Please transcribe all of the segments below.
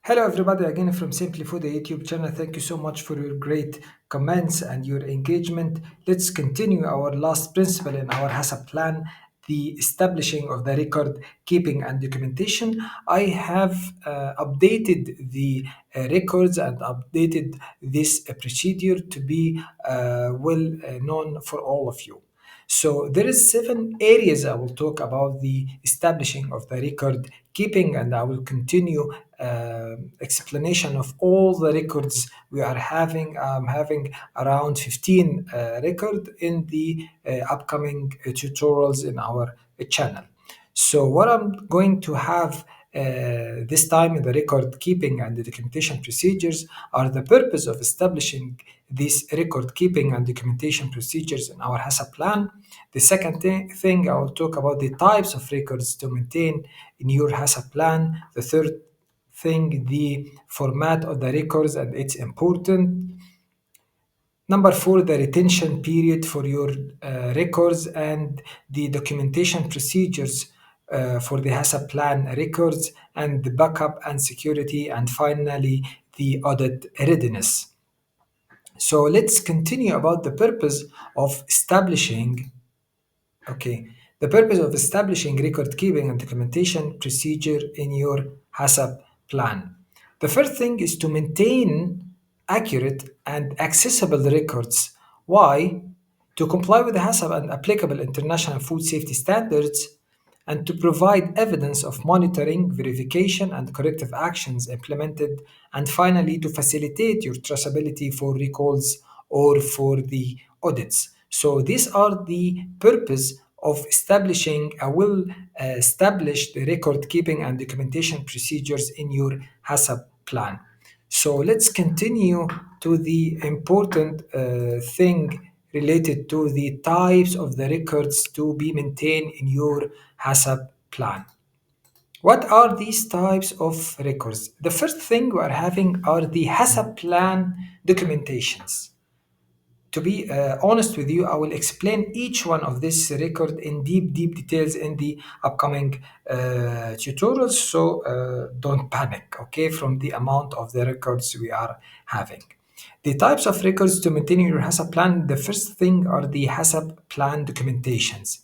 Hello everybody again from Simplyfoodea YouTube channel. Thank you so much for your great comments and your engagement. Let's continue our last principle in our HACCP plan, the establishing of the record keeping and documentation. I have updated the records and updated this procedure to be well known for all of you. So there is 7 areas I will talk about the establishing of the record keeping, and I will continue explanation of all the records we are having. I'm having around 15 record in the upcoming tutorials in our channel. So what I'm going to have this time in the record keeping and the documentation procedures are the purpose of establishing these record keeping and documentation procedures in our HACCP plan. The second thing I will talk about the types of records to maintain in your HACCP plan. The third thing, the format of the records and its important. Number 4, the retention period for your records and the documentation procedures for the HACCP plan records, and the backup and security, and finally the audit readiness. So let's continue about the purpose of establishing. The purpose of establishing record keeping and documentation procedure in your HACCP plan. The first thing is to maintain accurate and accessible records. Why? To comply with the HACCP and applicable international food safety standards, and to provide evidence of monitoring, verification, and corrective actions implemented, and finally to facilitate your traceability for recalls or for the audits. So these are the purpose of establishing a well established record keeping and documentation procedures in your HACCP plan. So let's continue to the important thing related to the types of the records to be maintained in your HACCP plan. What are these types of records? The first thing we are having are the HACCP plan documentations. To be honest with you, I will explain each one of this record in deep details in the upcoming tutorials. So don't panic, okay, from the amount of the records we are having. The types of records to maintain your HACCP plan, the first thing are the HACCP plan documentations.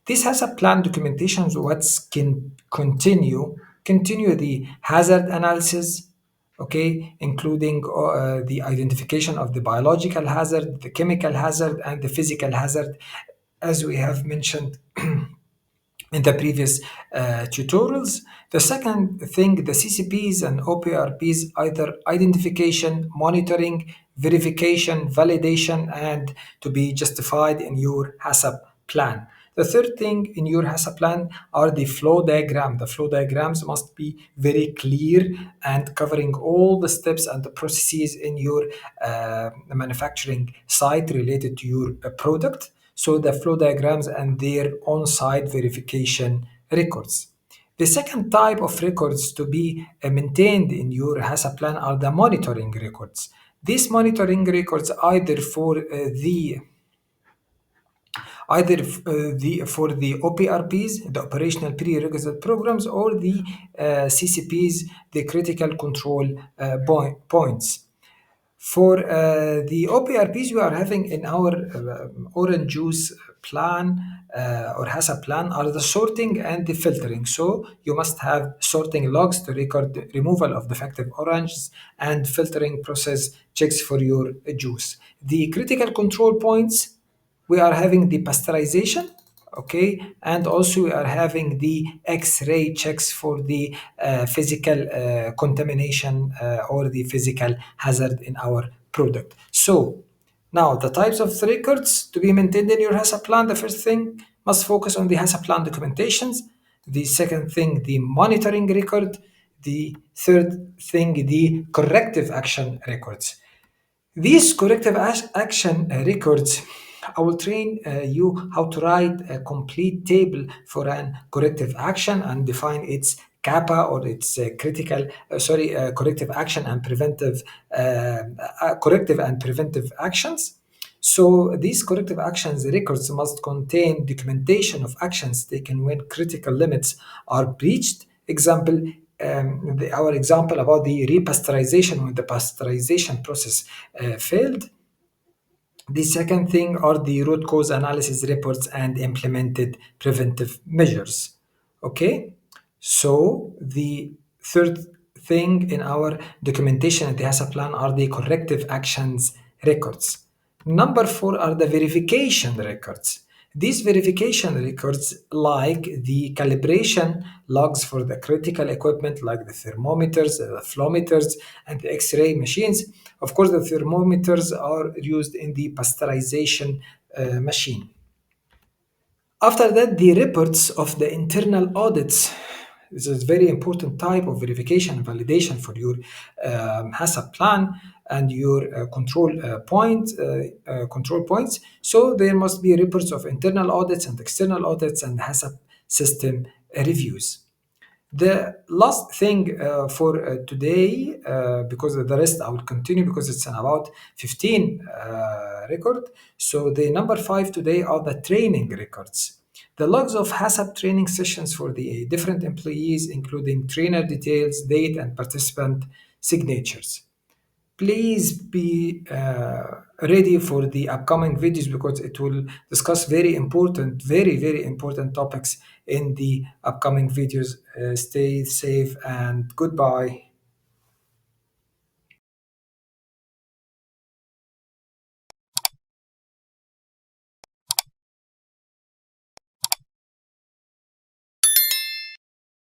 This HACCP plan documentations what can continue the hazard analysis, okay, including the identification of the biological hazard, the chemical hazard, and the physical hazard, as we have mentioned in the previous tutorials. The second thing, the CCPs and OPRPs, either identification, monitoring, verification, validation, and to be justified in your HACCP plan. The third thing in your HACCP plan are the flow diagram. The flow diagrams must be very clear and covering all the steps and the processes in your manufacturing site related to your product. So the flow diagrams and their on-site verification records. The second type of records to be maintained in your HACCP plan are the monitoring records. These monitoring records either for the for the OPRPs, the operational prerequisite programs, or the CCPs, the critical control points. For the OPRPs we are having in our orange juice plan or HACCP plan are the sorting and the filtering. So you must have sorting logs to record the removal of defective oranges and filtering process checks for your juice. The critical control points, we are having the pasteurization, okay, and also we are having the x-ray checks for the physical contamination or the physical hazard in our product. So now the types of records to be maintained in your HACCP plan, the first thing must focus on the HACCP plan documentations. The second thing, the monitoring record. The third thing, the corrective action records. These corrective action records, I will train you how to write a complete table for an corrective action and define its kappa or its corrective action and corrective and preventive actions. So these corrective actions records must contain documentation of actions taken when critical limits are breached. Example, our example about the repasteurization when the pasteurization process failed. The second thing are the root cause analysis reports and implemented preventive measures. Okay, so the third thing in our documentation at the HACCP plan are the corrective actions records. Number 4 are the verification records. These verification records, like the calibration logs for the critical equipment like the thermometers, the flowmeters, and the X-ray machines. Of course, the thermometers are used in the pasteurization machine. After that, the reports of the internal audits. This is a very important type of verification and validation for your HACCP plan and your control points. So there must be reports of internal audits and external audits and HACCP system reviews. The last thing for today, because the rest I will continue because it's about 15 record. So the number 5 today are the training records. The logs of HACCP training sessions for the different employees, including trainer details, date, and participant signatures. Please be ready for the upcoming videos because it will discuss very important topics in the upcoming videos. Stay safe and goodbye.